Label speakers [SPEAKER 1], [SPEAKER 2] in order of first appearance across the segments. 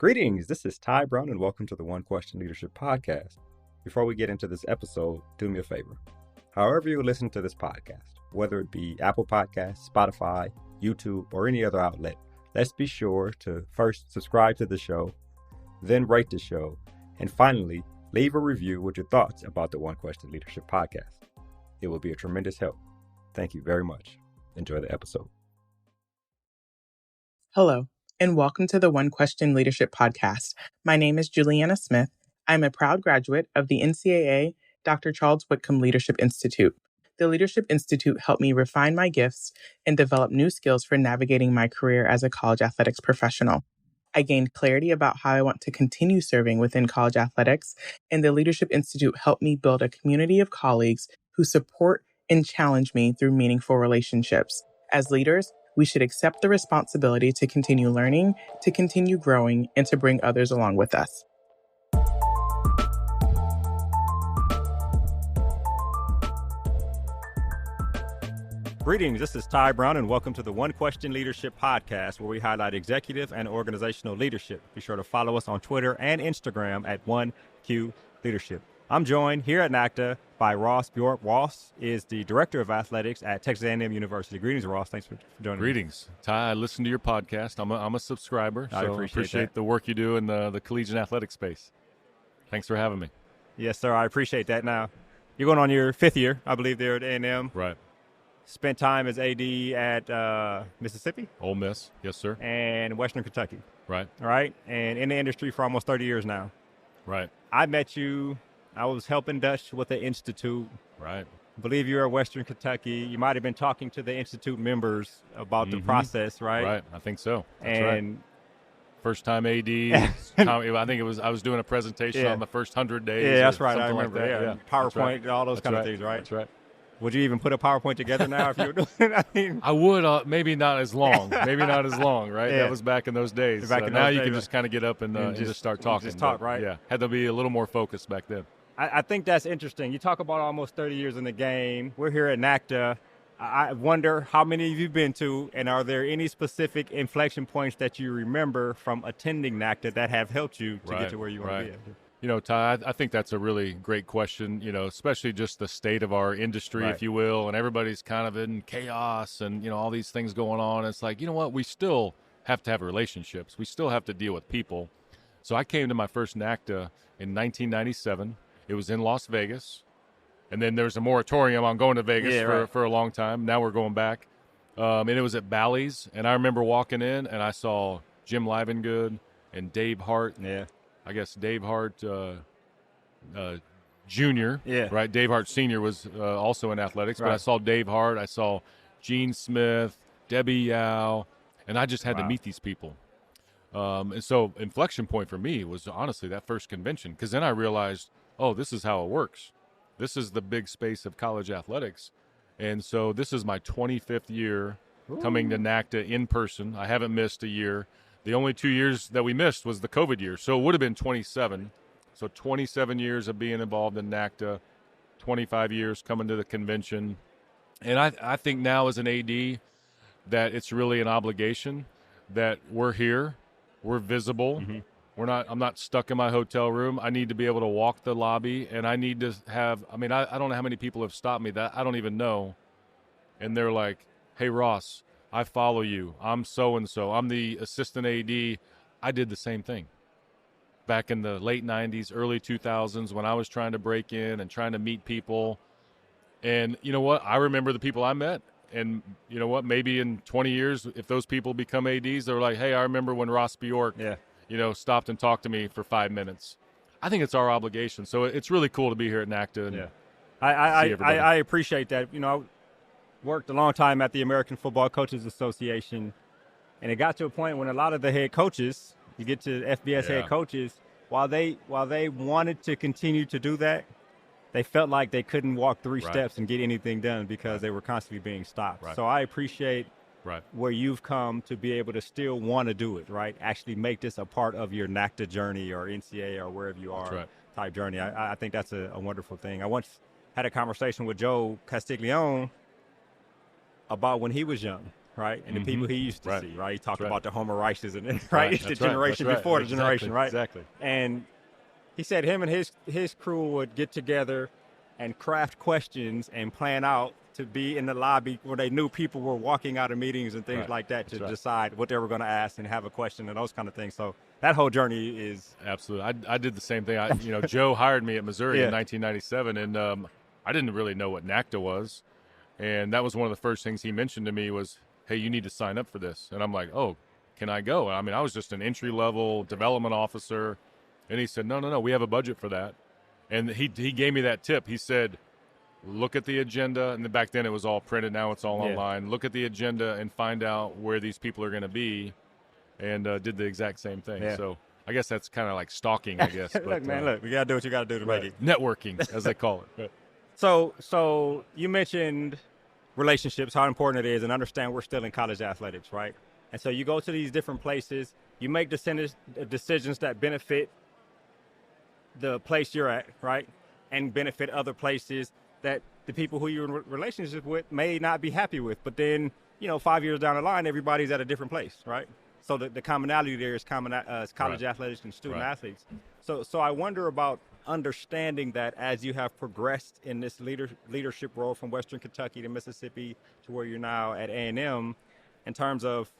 [SPEAKER 1] Greetings, this is Ty Brown, and welcome to the One Question Leadership Podcast. Before we get into this episode, do me a favor. However you listen to this podcast, whether it be Apple Podcasts, Spotify, YouTube, or any other outlet, let's be sure to first subscribe to the show, then rate the show, and finally, leave a review with your thoughts about the One Question Leadership Podcast. It will be a tremendous help. Thank you very much. Enjoy the episode.
[SPEAKER 2] Hello, and welcome to the One Question Leadership Podcast. My name is Juliana Smith. I'm a proud graduate of the NCAA Dr. Charles Whitcomb Leadership Institute. The Leadership Institute helped me refine my gifts and develop new skills for navigating my career as a college athletics professional. I gained clarity about how I want to continue serving within college athletics, and the Leadership Institute helped me build a community of colleagues who support and challenge me through meaningful relationships. As leaders, we should accept the responsibility to continue learning, to continue growing, and to bring others along with us.
[SPEAKER 1] Greetings, this is Ty Brown, and welcome to the One Question Leadership Podcast, where we highlight executive and organizational leadership. Be sure to follow us on Twitter and Instagram at 1Q Leadership. I'm joined here at NACDA by Ross Bjork. Ross is the Director of Athletics at Texas A&M University. Greetings, Ross. Thanks for joining
[SPEAKER 3] Greetings. Me. Ty, I listen to your podcast. I'm a subscriber, so I appreciate the work you do in the collegiate athletic space. Thanks for having me.
[SPEAKER 1] Yes, sir. I appreciate that. Now, you're going on your fifth year, I believe, there at A&M.
[SPEAKER 3] Right.
[SPEAKER 1] Spent time as AD at Mississippi.
[SPEAKER 3] Ole Miss, yes, sir.
[SPEAKER 1] And Western Kentucky.
[SPEAKER 3] Right.
[SPEAKER 1] All right. And in the industry for almost 30 years now.
[SPEAKER 3] Right.
[SPEAKER 1] I met you. I was helping Dutch with the Institute.
[SPEAKER 3] Right.
[SPEAKER 1] I believe you were at Western Kentucky. You might have been talking to the Institute members about the process, right?
[SPEAKER 3] Right. I think so. That's
[SPEAKER 1] and
[SPEAKER 3] right. First time AD. I think I was doing a presentation on the first 100 days.
[SPEAKER 1] Yeah, that's right. I remember.
[SPEAKER 3] Like that.
[SPEAKER 1] PowerPoint, all those kind of things, right?
[SPEAKER 3] That's right.
[SPEAKER 1] Would you even put a PowerPoint together now if you were doing it?
[SPEAKER 3] I would, maybe not as long. Right? Yeah. That was back in those days. Now you can just kind of get up and just start talking.
[SPEAKER 1] Just talk, right?
[SPEAKER 3] Yeah, had to be a little more focused back then.
[SPEAKER 1] I think that's interesting. You talk about almost 30 years in the game. We're here at NACDA. I wonder how many of you been to, and are there any specific inflection points that you remember from attending NACDA that have helped you to get to where you want to be?
[SPEAKER 3] You know, Ty, I think that's a really great question, especially just the state of our industry, if you will, and everybody's kind of in chaos and, all these things going on. It's like, you know what, we still have to have relationships. We still have to deal with people. So I came to my first NACDA in 1997. It was in Las Vegas. And then there was a moratorium on going to Vegas for a long time. Now we're going back. And it was at Bally's. And I remember walking in and I saw Jim Livengood and Dave Hart.
[SPEAKER 1] Yeah.
[SPEAKER 3] I guess Dave Hart Jr., right? Dave Hart Sr. was also in athletics, but I saw Dave Hart, I saw Gene Smith, Debbie Yao, and I just had to meet these people. And so inflection point for me was honestly that first convention, because then I realized, oh, this is how it works. This is the big space of college athletics. And so this is my 25th year coming to NACDA in person. I haven't missed a year. The only 2 years that we missed was the COVID year. So it would have been 27. So 27 years of being involved in NACDA, 25 years coming to the convention. And I think now as an AD that it's really an obligation that we're here, we're visible. Mm-hmm. I'm not stuck in my hotel room. I need to be able to walk the lobby, and I need to have, I don't know how many people have stopped me that I don't even know. And they're like, hey, Ross, I follow you. I'm so-and-so. I'm the assistant AD. I did the same thing back in the late 90s, early 2000s when I was trying to break in and trying to meet people. And you know what? I remember the people I met. And you know what? Maybe in 20 years, if those people become ADs, they're like, hey, I remember when Ross Bjork, stopped and talked to me for 5 minutes. I think it's our obligation. So it's really cool to be here at NACDA. And
[SPEAKER 1] I appreciate that. Worked a long time at the American Football Coaches Association, and it got to a point when a lot of the head coaches, you get to FBS head coaches, while they wanted to continue to do that, they felt like they couldn't walk three steps and get anything done because they were constantly being stopped. So I appreciate where you've come to be able to still want to do it, right? Actually make this a part of your NACDA journey or NCAA or wherever you are type journey. I think that's a wonderful thing. I once had a conversation with Joe Castiglione about when he was young, right? And the people he used to see, right? He talked about the Homer Rices and the
[SPEAKER 3] That's
[SPEAKER 1] generation before the generation, right?
[SPEAKER 3] Exactly.
[SPEAKER 1] And he said him and his crew would get together and craft questions and plan out to be in the lobby where they knew people were walking out of meetings and things like that to decide what they were going to ask and have a question and those kind of things. So that whole journey is
[SPEAKER 3] absolutely. I did the same thing. Joe hired me at Missouri in 1997, and I didn't really know what NACTA was, and that was one of the first things he mentioned to me was, "Hey, you need to sign up for this." And I'm like, "Oh, can I go?" I mean, I was just an entry-level development officer, and he said, "No, we have a budget for that." And he gave me that tip. He said, look at the agenda, and then back then it was all printed. Now it's all online. Look at the agenda and find out where these people are going to be, and did the exact same thing. Yeah. So I guess that's kind of like stalking, I guess. But,
[SPEAKER 1] look, man, you got to do what you got to do to make it.
[SPEAKER 3] Networking, as they call it.
[SPEAKER 1] So you mentioned relationships, how important it is, and understand we're still in college athletics, right? And so you go to these different places, you make decisions that benefit the place you're at, right? And benefit other places that the people who you're in relationship with may not be happy with. But then, 5 years down the line, everybody's at a different place, right? So the commonality there is college athletics and student athletes. So I wonder about understanding that as you have progressed in this leadership role from Western Kentucky to Mississippi to where you're now at A&M, in terms of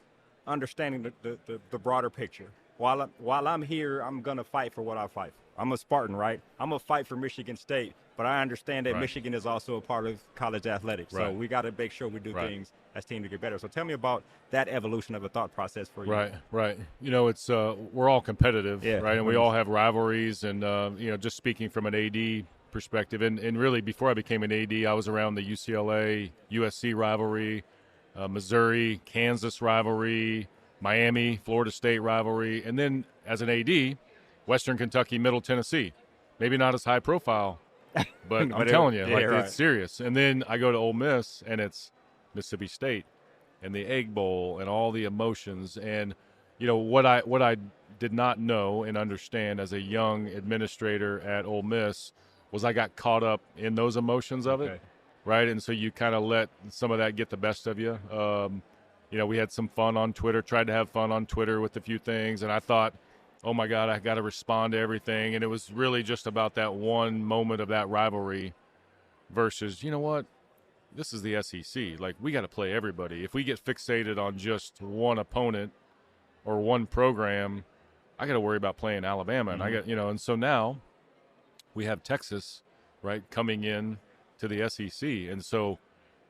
[SPEAKER 1] understanding the broader picture. While I'm here, I'm going to fight for what I fight for. I'm a Spartan, right? I'm going to fight for Michigan State, but I understand that Michigan is also a part of college athletics. So we got to make sure we do things as teams to get better. So tell me about that evolution of a thought process for you.
[SPEAKER 3] Right. It's we're all competitive, right? And we all have rivalries. And, just speaking from an AD perspective, and really before I became an AD, I was around the UCLA-USC rivalry, Missouri, Kansas rivalry, Miami, Florida State rivalry, and then as an AD, Western Kentucky, Middle Tennessee. Maybe not as high profile, but I'm telling you, it's serious. And then I go to Ole Miss, and it's Mississippi State and the Egg Bowl and all the emotions. And, what I did not know and understand as a young administrator at Ole Miss was I got caught up in those emotions of it, right? And so you kind of let some of that get the best of you. We had some fun on Twitter, tried to have fun on Twitter with a few things, and I thought, oh, my God, I got to respond to everything. And it was really just about that one moment of that rivalry versus, you know what, this is the SEC. Like, we got to play everybody. If we get fixated on just one opponent or one program, I got to worry about playing Alabama. And and so now we have Texas, right, coming in to the SEC. And so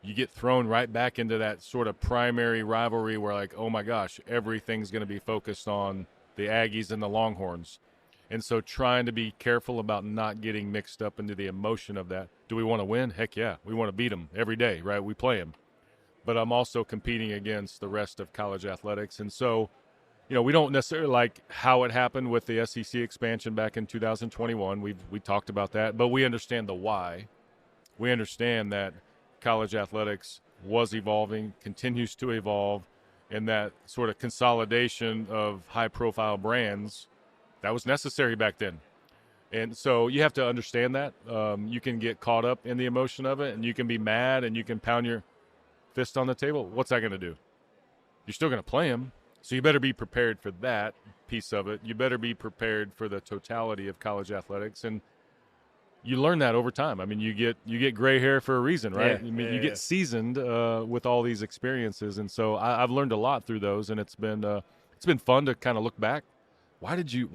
[SPEAKER 3] you get thrown right back into that sort of primary rivalry where, like, oh, my gosh, everything's going to be focused on the Aggies and the Longhorns. And so trying to be careful about not getting mixed up into the emotion of that. Do we want to win? Heck yeah. We want to beat them every day, right? We play them. But I'm also competing against the rest of college athletics. And so, we don't necessarily like how it happened with the SEC expansion back in 2021. We talked about that. But we understand the why. We understand that college athletics was evolving, continues to evolve, and that sort of consolidation of high-profile brands, that was necessary back then. And so you have to understand that. You can get caught up in the emotion of it, and you can be mad, and you can pound your fist on the table. What's that going to do? You're still going to play them, so you better be prepared for that piece of it. You better be prepared for the totality of college athletics, and you learn that over time. I mean, you get gray hair for a reason, right? You get seasoned with all these experiences, and so I've learned a lot through those, and it's been fun to kind of look back. Why did you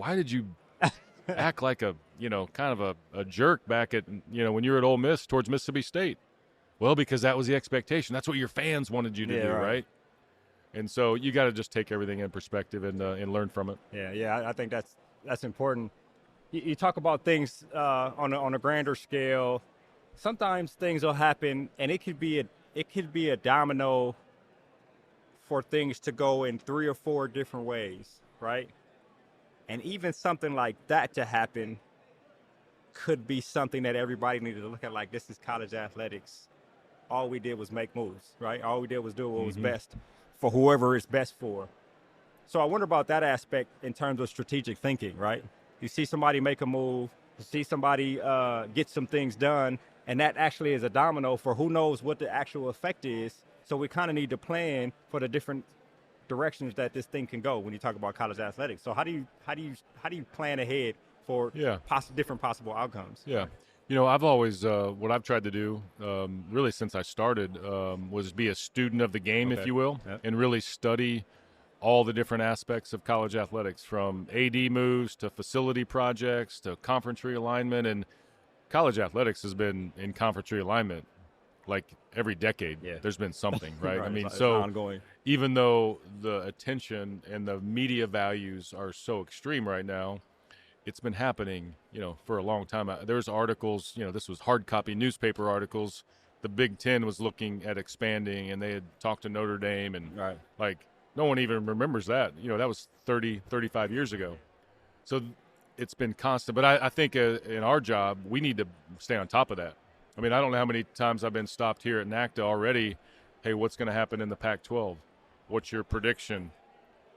[SPEAKER 3] act like a kind of a jerk back at when you were at Ole Miss towards Mississippi State? Well, because that was the expectation. That's what your fans wanted you to do, right? And so you got to just take everything in perspective and learn from it.
[SPEAKER 1] Yeah. I think that's important. You talk about things on a grander scale. Sometimes things will happen, and it could be a domino for things to go in 3 or 4 different ways, right? And even something like that to happen could be something that everybody needed to look at. Like, this is college athletics. All we did was make moves, right? All we did was do what was best for whoever it's best for. So I wonder about that aspect in terms of strategic thinking, right? You see somebody make a move, you see somebody get some things done, and that actually is a domino for who knows what the actual effect is. So we kind of need to plan for the different directions that this thing can go when you talk about college athletics. So how do you plan ahead for different possible outcomes?
[SPEAKER 3] Yeah. I've always, what I've tried to do, really since I started, was be a student of the game, if you will, and really study all the different aspects of college athletics, from AD moves to facility projects to conference realignment. And college athletics has been in conference realignment like every decade. There's been something, right?
[SPEAKER 1] Right.
[SPEAKER 3] I mean,
[SPEAKER 1] it's
[SPEAKER 3] so
[SPEAKER 1] ongoing.
[SPEAKER 3] Even though the attention and the media values are so extreme right now, it's been happening, for a long time. There's articles, this was hard copy newspaper articles. The Big Ten was looking at expanding, and they had talked to Notre Dame, and no one even remembers that. That was 30, 35 years ago. So it's been constant. But I think in our job, we need to stay on top of that. I mean, I don't know how many times I've been stopped here at NACDA already. Hey, what's going to happen in the Pac-12? What's your prediction?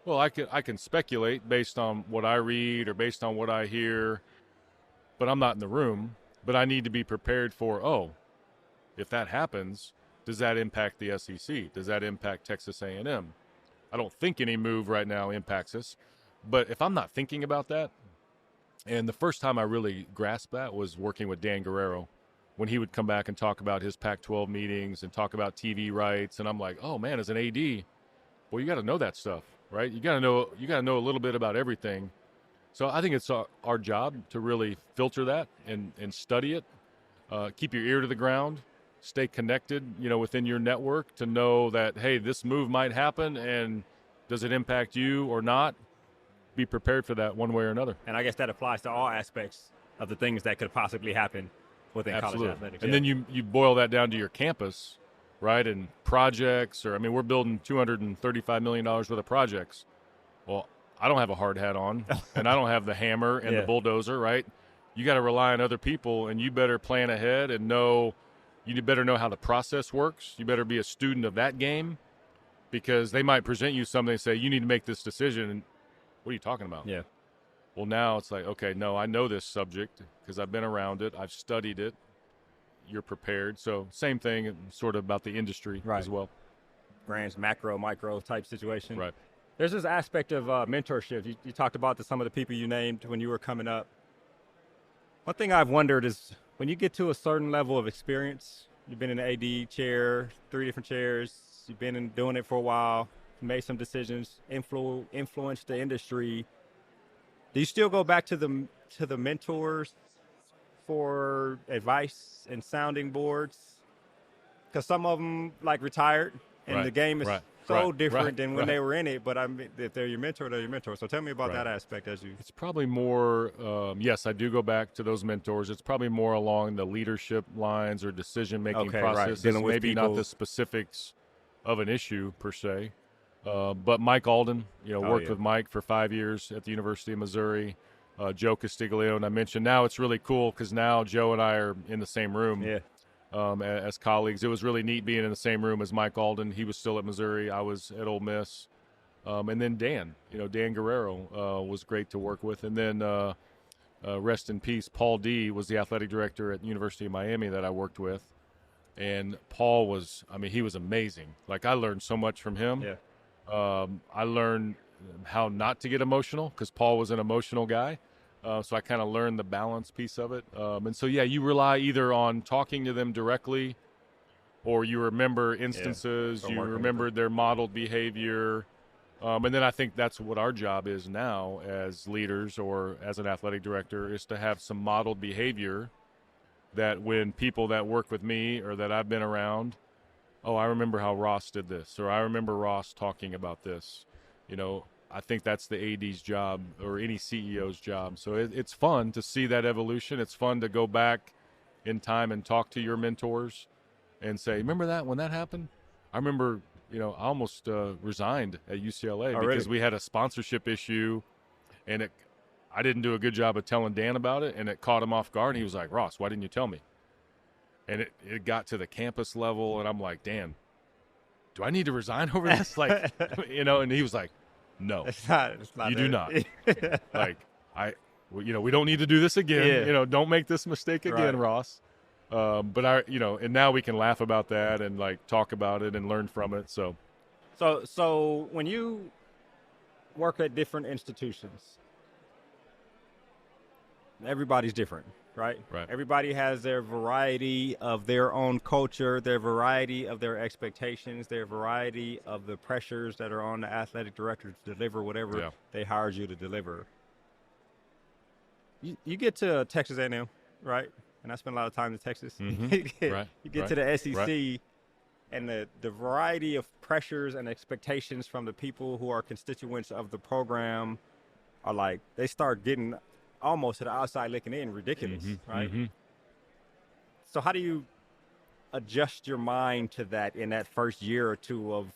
[SPEAKER 3] Well, I can speculate based on what I read or based on what I hear, but I'm not in the room. But I need to be prepared for, if that happens, does that impact the SEC? Does that impact Texas A&M? I don't think any move right now impacts us. But if I'm not thinking about that, and the first time I really grasped that was working with Dan Guerrero, when he would come back and talk about his Pac-12 meetings and talk about TV rights, and I'm like, oh man, as an AD, well, you got to know that stuff, right? You got to know a little bit about everything. So I think it's our job to really filter that and study it. Keep your ear to the ground. Stay connected, within your network to know that, hey, this move might happen, and does it impact you or not? Be prepared for that one way or another.
[SPEAKER 1] And I guess that applies to all aspects of the things that could possibly happen within college athletics.
[SPEAKER 3] And then you boil that down to your campus, right? And projects, we're building $235 million worth of projects. Well, I don't have a hard hat on, and I don't have the hammer and the bulldozer, right? You got to rely on other people, and you better plan ahead and know. You better know how the process works. You better be a student of that game, because they might present you something and say, you need to make this decision. And what are you talking about?
[SPEAKER 1] Yeah.
[SPEAKER 3] Well, now it's like, okay, no, I know this subject because I've been around it. I've studied it. You're prepared. So same thing sort of about the industry as well.
[SPEAKER 1] Grand, macro, micro type situation.
[SPEAKER 3] Right.
[SPEAKER 1] There's this aspect of mentorship. You talked about some of the people you named when you were coming up. One thing I've wondered is when you get to a certain level of experience, you've been in the AD chair, 3 different chairs, you've been doing it for a while, made some decisions, influenced the industry. Do you still go back to the mentors for advice and sounding boards? Because some of them retired, and the game is so different than when they were in it. But if they're your mentor, they're your mentor. So tell me about that aspect as you.
[SPEAKER 3] It's probably more. Yes, I do go back to those mentors. It's probably more along the leadership lines or decision-making process.
[SPEAKER 1] Dealing with
[SPEAKER 3] maybe
[SPEAKER 1] people.
[SPEAKER 3] Not the specifics of an issue per se. But Mike Alden, worked with Mike for 5 years at the University of Missouri. Joe Castiglione, I mentioned. Now it's really cool because now Joe and I are in the same room as colleagues. It was really neat being in the same room as Mike Alden. He was still at Missouri. I was at Ole Miss. And then Dan, Dan Guerrero was great to work with. And then rest in peace, Paul D. was the athletic director at the University of Miami that I worked with. And Paul was, he was amazing. I learned so much from him.
[SPEAKER 1] Yeah.
[SPEAKER 3] I learned how not to get emotional because Paul was an emotional guy. So I kind of learned the balance piece of it. And so, you rely either on talking to them directly or you remember instances, you remembered their modeled behavior. And then I think that's what our job is now as leaders or as an athletic director is to have some modeled behavior that when people that work with me or that I've been around, I remember how Ross did this, or I remember Ross talking about this. I think that's the AD's job or any CEO's job. So it's fun to see that evolution. It's fun to go back in time and talk to your mentors and say, remember that when that happened? I remember, I almost resigned at UCLA because we had a sponsorship issue and I didn't do a good job of telling Dan about it, and it caught him off guard. And he was like, Ross, why didn't you tell me? And it got to the campus level, and I'm like, Dan, do I need to resign over this? And he was like, no,
[SPEAKER 1] it's not
[SPEAKER 3] you do not. We don't need to do this again. Don't make this mistake again, Ross. But and now we can laugh about that and like talk about it and learn from it. So
[SPEAKER 1] when you work at different institutions, everybody's different, right?
[SPEAKER 3] Right.
[SPEAKER 1] Everybody has their variety of their own culture, their variety of their expectations, their variety of the pressures that are on the athletic director to deliver whatever they hired you to deliver. You get to Texas A&M, right? And I spent a lot of time in Texas.
[SPEAKER 3] Mm-hmm.
[SPEAKER 1] You get to the SEC, and the variety of pressures and expectations from the people who are constituents of the program are like, they start getting almost to the outside looking in ridiculous, right? Mm-hmm. So how do you adjust your mind to that in that first year or two of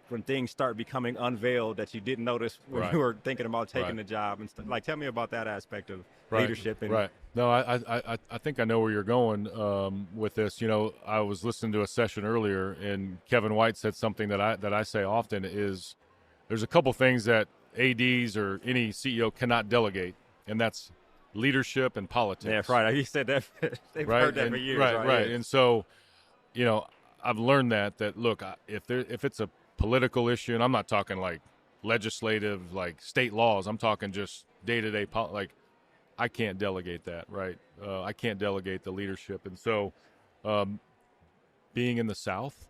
[SPEAKER 1] when things start becoming unveiled that you didn't notice when you were thinking about taking the job and stuff? Like, tell me about that aspect of leadership. And
[SPEAKER 3] No, I think I know where you're going with this. I was listening to a session earlier, and Kevin White said something that I say often is there's a couple things that ADs or any CEO cannot delegate, and that's leadership and politics.
[SPEAKER 1] Yeah, right. He said that. They've heard that for years.
[SPEAKER 3] Right. And so, I've learned that look, if it's a political issue, and I'm not talking like legislative, like state laws, I'm talking just day-to-day, like I can't delegate that, right? I can't delegate the leadership. And so being in the South,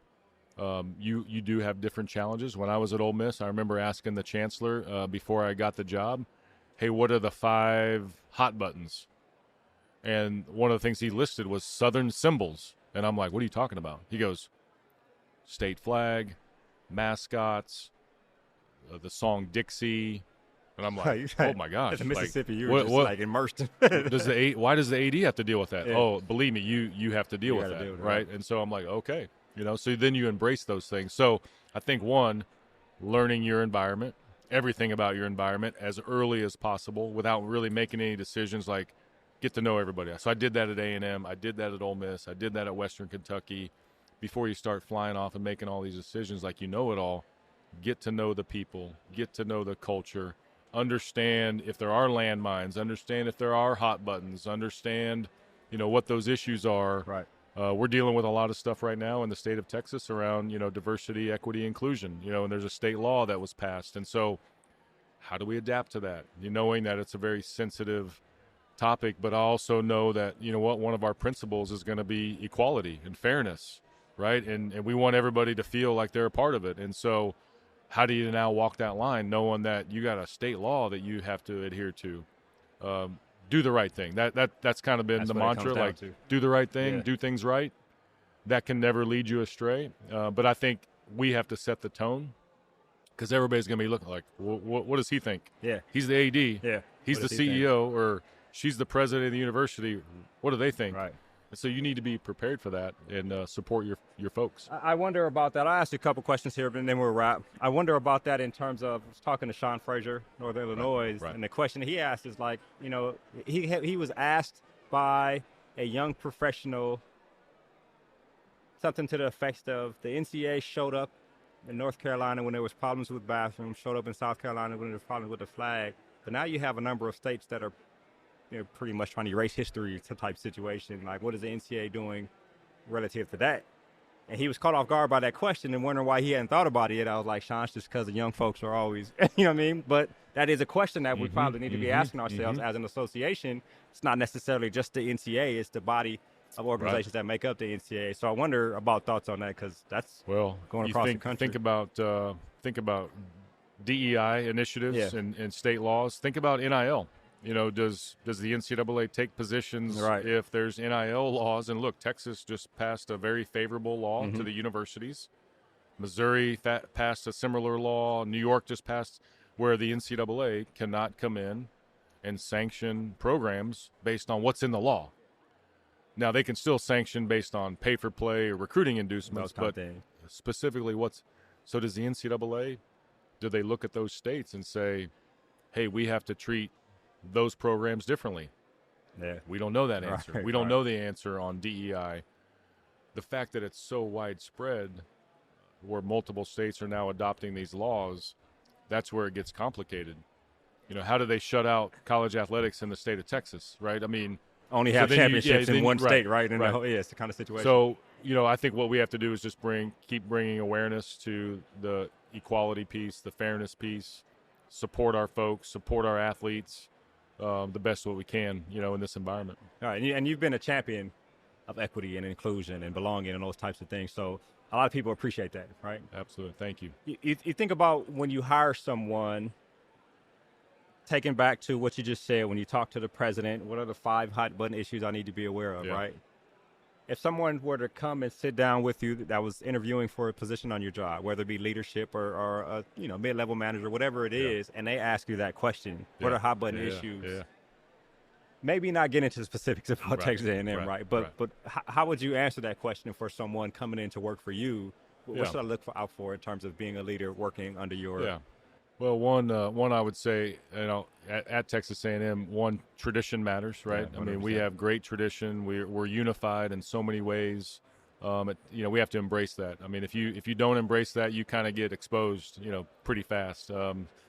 [SPEAKER 3] you do have different challenges. When I was at Ole Miss, I remember asking the chancellor before I got the job, hey, what are the 5 hot buttons? And one of the things he listed was Southern symbols. And I'm like, what are you talking about? He goes, state flag, mascots, the song Dixie. And I'm like, oh my gosh!
[SPEAKER 1] As a Mississippi,
[SPEAKER 3] like,
[SPEAKER 1] you were just like immersed.
[SPEAKER 3] Why does the AD have to deal with that? Yeah. Oh, believe me, you have to deal with that, right? And so I'm like, okay, So then you embrace those things. So I think one, learning your environment, everything about your environment as early as possible, without really making any decisions. Like, get to know everybody. So I did that at A&M. I did that at Ole Miss. I did that at Western Kentucky. Before you start flying off and making all these decisions, like it all, get to know the people, get to know the culture. Understand if there are landmines, understand if there are hot buttons, understand, what those issues are.
[SPEAKER 1] Right.
[SPEAKER 3] We're dealing with a lot of stuff right now in the state of Texas around, diversity, equity, inclusion, and there's a state law that was passed. And so how do we adapt to that? Knowing that it's a very sensitive topic, but I also know that, one of our principles is going to be equality and fairness, right? And we want everybody to feel like they're a part of it. And so how do you now walk that line knowing that you got a state law that you have to adhere to? Do the right thing. That's kind of been the mantra, like do the right thing, do things right. That can never lead you astray. But I think we have to set the tone because everybody's going to be looking like, what does he think?
[SPEAKER 1] Yeah.
[SPEAKER 3] He's the AD.
[SPEAKER 1] Yeah.
[SPEAKER 3] He's the CEO or she's the president of the university. What do they think?
[SPEAKER 1] Right.
[SPEAKER 3] So you need to be prepared for that and support your folks.
[SPEAKER 1] I wonder about that. I asked you a couple questions here, but then we'll wrap. I wonder about that in terms of, I was talking to Sean Frazier, Northern Illinois, and the question he asked is like, he was asked by a young professional something to the effect of the NCAA showed up in North Carolina when there was problems with bathrooms, showed up in South Carolina when there was problems with the flag. But now you have a number of states that are pretty much trying to erase history type situation. Like, what is the NCAA doing relative to that? And he was caught off guard by that question and wondering why he hadn't thought about it yet. I was like, Sean, it's just because the young folks are always, you know what I mean? But that is a question that we probably need to be asking ourselves as an association. It's not necessarily just the NCAA, it's the body of organizations that make up the NCAA. So I wonder about thoughts on that because that's going across the country.
[SPEAKER 3] Think about DEI initiatives and state laws. Think about NIL. Does the NCAA take positions if there's NIL laws? And look, Texas just passed a very favorable law to the universities. Missouri passed a similar law. New York just passed where the NCAA cannot come in and sanction programs based on what's in the law. Now, they can still sanction based on pay-for-play or recruiting inducements, but specifically so does the NCAA, do they look at those states and say, hey, we have to treat those programs differently? We don't know that answer. We don't know the answer on DEI. The fact that it's so widespread where multiple states are now adopting these laws, that's where it gets complicated. How do they shut out college athletics in the state of Texas, right? I mean,
[SPEAKER 1] only have championships in one state, right?
[SPEAKER 3] Right.
[SPEAKER 1] It's the kind of situation.
[SPEAKER 3] So, I think what we have to do is just keep bringing awareness to the equality piece, the fairness piece, support our folks, support our athletes the best way we can, in this environment.
[SPEAKER 1] All right, and you've been a champion of equity and inclusion and belonging and those types of things. So a lot of people appreciate that, right?
[SPEAKER 3] Absolutely. Thank you.
[SPEAKER 1] You think about when you hire someone, taking back to what you just said, when you talk to the president, what are the 5 hot button issues I need to be aware of, right? If someone were to come and sit down with you that was interviewing for a position on your job, whether it be leadership or a mid-level manager, whatever it is, and they ask you that question, what are hot button issues? Yeah. Maybe not get into the specifics about Texas A&M, right? But how would you answer that question for someone coming in to work for you? What should I look out for in terms of being a leader working under your?
[SPEAKER 3] Yeah. Well, one I would say, at Texas A&M, one, tradition matters, right? Yeah, I mean, we have great tradition. We're unified in so many ways. We have to embrace that. I mean, if you don't embrace that, you kind of get exposed, pretty fast.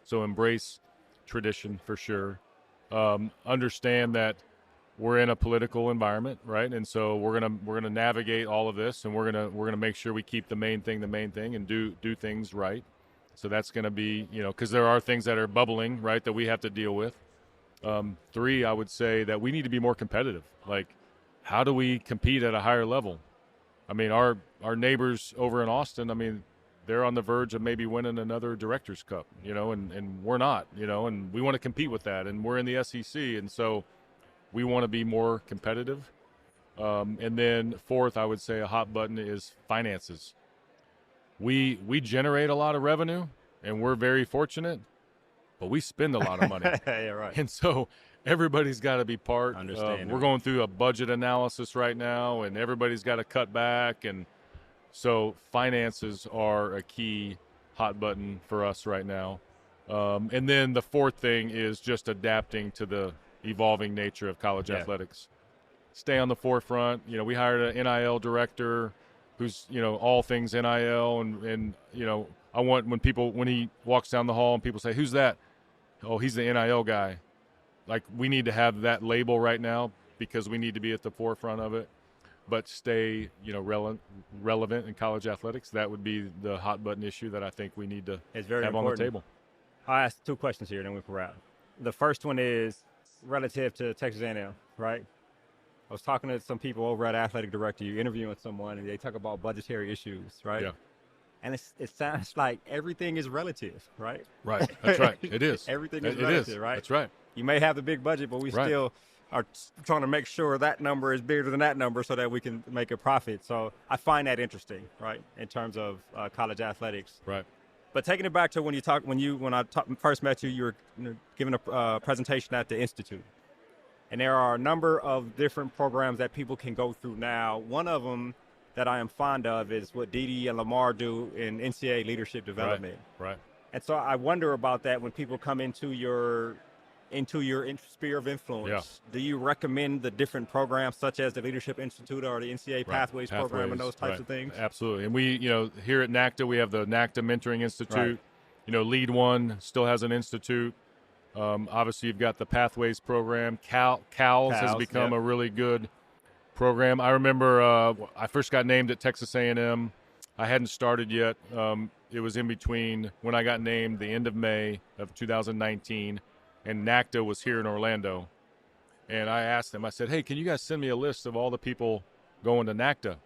[SPEAKER 3] So embrace tradition for sure. Understand that we're in a political environment, right? And so we're gonna navigate all of this, and we're gonna make sure we keep the main thing, and do things right. So that's going to be, because there are things that are bubbling, right, that we have to deal with. 3, I would say that we need to be more competitive. Like, how do we compete at a higher level? I mean, our neighbors over in Austin, I mean, they're on the verge of maybe winning another Director's Cup, and we're not, and we want to compete with that. And we're in the SEC, and so we want to be more competitive. And then 4th, I would say a hot button is finances. We generate a lot of revenue, and we're very fortunate, but we spend a lot of money.
[SPEAKER 1] Yeah, right.
[SPEAKER 3] And so everybody's got to be part. We're going through a budget analysis right now, and everybody's got to cut back. And so finances are a key hot button for us right now. And then the 4th thing is just adapting to the evolving nature of college athletics. Stay on the forefront. We hired an NIL director who's, all things NIL, and I want when he walks down the hall and people say, "Who's that?" "Oh, he's the NIL guy." Like, we need to have that label right now because we need to be at the forefront of it, but stay, relevant in college athletics. That would be the hot button issue that I think we need to have on the table.
[SPEAKER 1] I'll ask 2 questions here, then we can wrap. The first one is relative to Texas A&M, right? I was talking to some people over at Athletic Director. You're interviewing someone, and they talk about budgetary issues, right?
[SPEAKER 3] Yeah.
[SPEAKER 1] And it sounds like everything is relative, right?
[SPEAKER 3] Right. That's right. It is.
[SPEAKER 1] Everything is relative, right?
[SPEAKER 3] That's right.
[SPEAKER 1] You may have the big budget, but we still are trying to make sure that number is bigger than that number so that we can make a profit. So I find that interesting, right, in terms of college athletics.
[SPEAKER 3] Right.
[SPEAKER 1] But taking it back to when I first met you, you were giving a presentation at the Institute. And there are a number of different programs that people can go through now. One of them that I am fond of is what Didi and Lamar do in NCAA leadership development.
[SPEAKER 3] Right.
[SPEAKER 1] And so I wonder about that when people come into your sphere of influence.
[SPEAKER 3] Yeah.
[SPEAKER 1] Do you recommend the different programs such as the Leadership Institute or the NCAA Pathways program and those types of things?
[SPEAKER 3] Absolutely. And we, here at NACDA, we have the NACDA Mentoring Institute. Right. Lead One still has an institute. Obviously, you've got the Pathways program. CALS has become a really good program. I remember I first got named at Texas A&M. I hadn't started yet. It was in between when I got named the end of May of 2019, and NACDA was here in Orlando. And I asked them, I said, "Hey, can you guys send me a list of all the people going to NACDA?"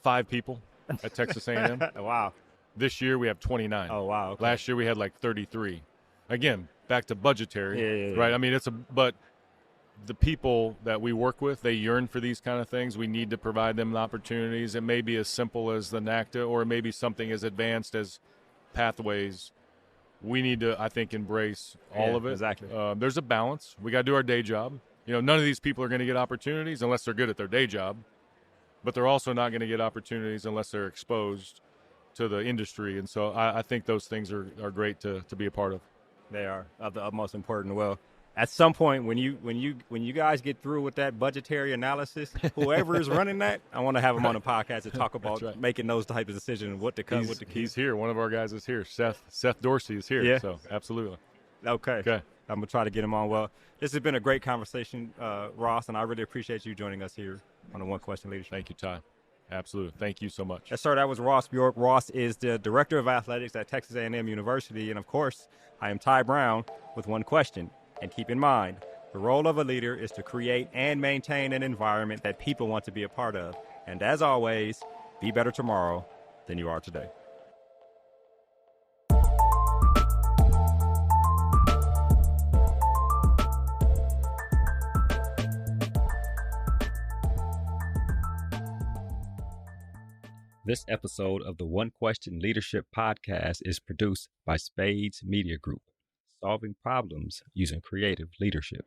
[SPEAKER 3] 5 people at Texas A&M.
[SPEAKER 1] Wow.
[SPEAKER 3] This year we have 29.
[SPEAKER 1] Oh, wow. Okay.
[SPEAKER 3] Last year we had like 33. Again, back to budgetary, right? I mean, but the people that we work with, they yearn for these kind of things. We need to provide them opportunities. It may be as simple as the NACDA, or it may be something as advanced as Pathways. We need to, I think, embrace all of it.
[SPEAKER 1] Exactly.
[SPEAKER 3] There's a balance. We got to do our day job. None of these people are going to get opportunities unless they're good at their day job, but they're also not going to get opportunities unless they're exposed to the industry. And so I think those things are great to be a part of.
[SPEAKER 1] They are of the utmost important. Well, at some point when you guys get through with that budgetary analysis, whoever is running that, I want to have them on a podcast to talk about making those types of decisions, what to cut, what to keep.
[SPEAKER 3] He's here. One of our guys is here. Seth Dorsey is here.
[SPEAKER 1] Yeah.
[SPEAKER 3] So absolutely.
[SPEAKER 1] Okay. I'm going to try to get him on. Well, this has been a great conversation, Ross, and I really appreciate you joining us here on the One Question Leadership.
[SPEAKER 3] Thank you, Ty. Absolutely. Thank you so much.
[SPEAKER 1] Yes, sir. That was Ross Bjork. Ross is the Director of Athletics at Texas A&M University. And, of course, I am Ty Brown with one question. And keep in mind, the role of a leader is to create and maintain an environment that people want to be a part of. And as always, be better tomorrow than you are today. This episode of the One Question Leadership Podcast is produced by Spades Media Group, solving problems using creative leadership.